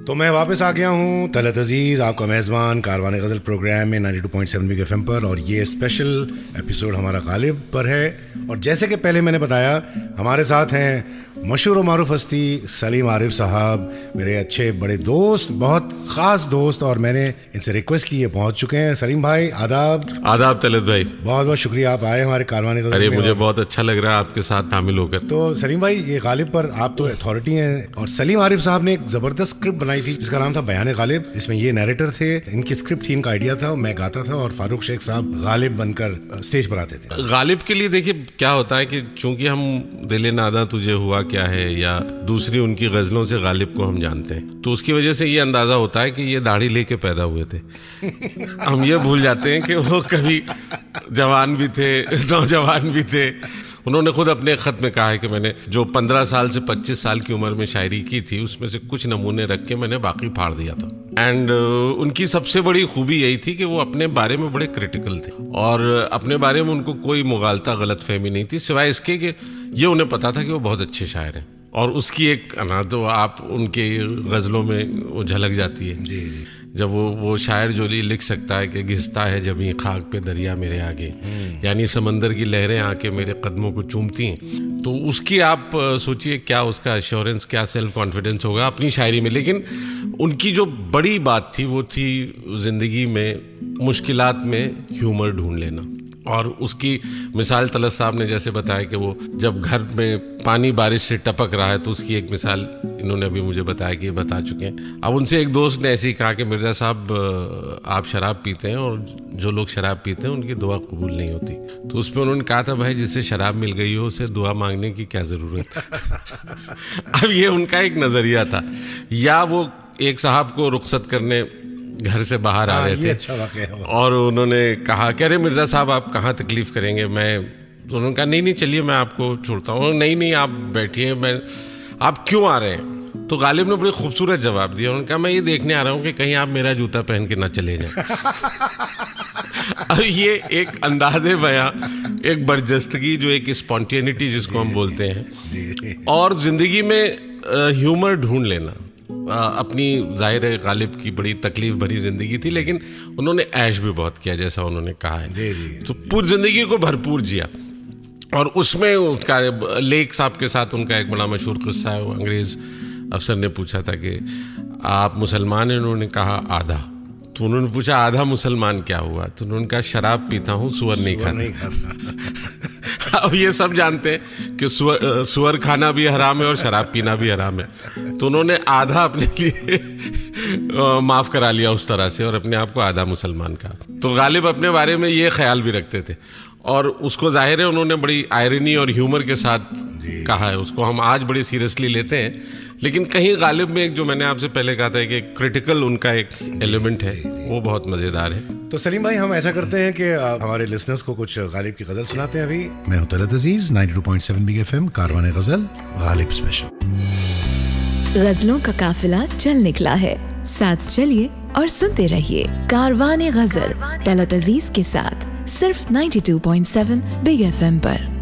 तो मैं वापस आ गया हूँ, तलत अजीज़, आपका मेज़बान कारवान गज़ल प्रोग्राम में 92.7 बिग एफएम पर, और ये स्पेशल एपिसोड हमारा गालिब पर है। और जैसे कि पहले मैंने बताया, हमारे साथ हैं मशहूर और मारूफ हस्ती सलीम आरिफ साहब, मेरे अच्छे बड़े दोस्त, बहुत ख़ास दोस्त, और मैंने इनसे रिक्वेस्ट की, ये पहुँच चुके हैं। सलीम भाई आदाब। आदाब तलत भाई, बहुत बहुत शुक्रिया आप आए हमारे कारवान गज़ल। अरे मुझे बहुत अच्छा लग रहा है आपके साथ शामिल होकर। तो सलीम भाई, ये गालिब पर आप तो अथॉरिटी हैं, और सलीम आरिफ साहब ने एक ज़बरदस्त स्क्रिप्ट बनाई थी जिसका नाम था बयान गालिब। इसमें ये नैरेटर थे, इनकी स्क्रिप्ट थी, इनका आइडिया था, मैं गाता था और फारूक शेख साहब गालिब बनकर स्टेज पर आते थे। गालिब के लिए देखिए क्या होता है कि चूंकि हम दिल नादा तुझे हुआ क्या है या दूसरी उनकी गज़लों से गालिब को हम जानते हैं, तो उसकी वजह से ये अंदाज़ा होता है कि ये दाढ़ी लेके पैदा हुए थे। हम ये भूल जाते हैं कि वो कभी जवान भी थे, नौजवान भी थे। उन्होंने खुद अपने ख़त में कहा है कि मैंने जो 15 साल से 25 साल की उम्र में शायरी की थी, उसमें से कुछ नमूने रख के मैंने बाकी फाड़ दिया था। एंड उनकी सबसे बड़ी खूबी यही थी कि वो अपने बारे में बड़े क्रिटिकल थे, और अपने बारे में उनको कोई मुगालता गलतफहमी नहीं थी, सिवाय इसके कि ये उन्हें पता था कि वो बहुत अच्छे शायर हैं। और उसकी एक ना तो आप उनके गज़लों में वो झलक जाती है। जी जी। जब वो शायर जो लिख सकता है कि घिसता है जमी खाक पे दरिया मेरे आगे, यानी समंदर की लहरें आके मेरे कदमों को चूमती हैं, तो उसकी आप सोचिए क्या उसका एश्योरेंस, क्या सेल्फ कॉन्फिडेंस होगा अपनी शायरी में। लेकिन उनकी जो बड़ी बात थी वो थी ज़िंदगी में मुश्किलात में ह्यूमर ढूंढ लेना। और उसकी मिसाल तलत साहब ने जैसे बताया कि वो जब घर में पानी बारिश से टपक रहा है, तो उसकी एक मिसाल इन्होंने अभी मुझे बताया कि ये बता चुके हैं। अब उनसे एक दोस्त ने ऐसे ही कहा कि मिर्ज़ा साहब आप शराब पीते हैं और जो लोग शराब पीते हैं उनकी दुआ कबूल नहीं होती। तो उसमें उन्होंने कहा था भाई जिससे शराब मिल गई हो उसे दुआ मांगने की क्या ज़रूरत। अब ये उनका एक नज़रिया था। या वो एक साहब को रुखसत करने घर से बाहर आ रहे थे, अच्छा और उन्होंने कहा कि अरे मिर्ज़ा साहब आप कहाँ तकलीफ़ करेंगे, तो उन्होंने कहा नहीं चलिए मैं आपको छोड़ता हूँ। नहीं आप बैठिए, आप क्यों आ रहे हैं? तो गालिब ने बड़ी खूबसूरत जवाब दिया। उन्होंने कहा मैं ये देखने आ रहा हूँ कि कहीं आप मेरा जूता पहन के ना चले जाएं। अब ये एक अंदाज़े बयां, एक बर्जस्तगी, जो एक स्पॉन्टेनिटी जिसको हम बोलते हैं, और ज़िंदगी में ह्यूमर ढूंढ लेना। अपनी ज़ाहिर है गालिब की बड़ी तकलीफ़ भरी ज़िंदगी थी, लेकिन उन्होंने ऐश भी बहुत किया, जैसा उन्होंने कहा है। तो पूरी ज़िंदगी को भरपूर जिया। और उसमें उसका लेक साहब के साथ उनका एक बड़ा मशहूर किस्सा है। वो अंग्रेज़ अफसर ने पूछा था कि आप मुसलमान हैं? उन्होंने कहा आधा। तो उन्होंने पूछा आधा मुसलमान क्या हुआ? तो उन्होंने कहा शराब पीता हूँ, सुअर नहीं खाता। अब ये सब जानते हैं कि सुअर खाना भी हराम है और शराब पीना भी हराम है। तो उन्होंने आधा अपने लिए माफ़ करा लिया उस तरह से, और अपने आप को आधा मुसलमान कहा। तो गालिब अपने बारे में ये ख्याल भी रखते थे, और उसको जाहिर है उन्होंने बड़ी आयरनी और ह्यूमर के साथ कहा है। उसको हम आज बड़ी सीरियसली लेते हैं, लेकिन कहीं गालिब में एक जो मैंने आपसे पहले कहा था कि क्रिटिकल उनका एक एलिमेंट है, वो बहुत मज़ेदार है। तो सलीम भाई, हम ऐसा करते हैं कि हमारे लिसनर्स को कुछ गालिब की गज़ल सुनाते हैं। अभी मैं हूं तलत अजीज़, 92.7 बिग एफएम, कारवान गज़ल गालिब स्पेशल। गज़लों का काफिला चल निकला है, साथ चलिए और सुनते रहिए कारवान गज़ल तलत अजीज़ के साथ, सिर्फ 92.7 बिग एफएम पर।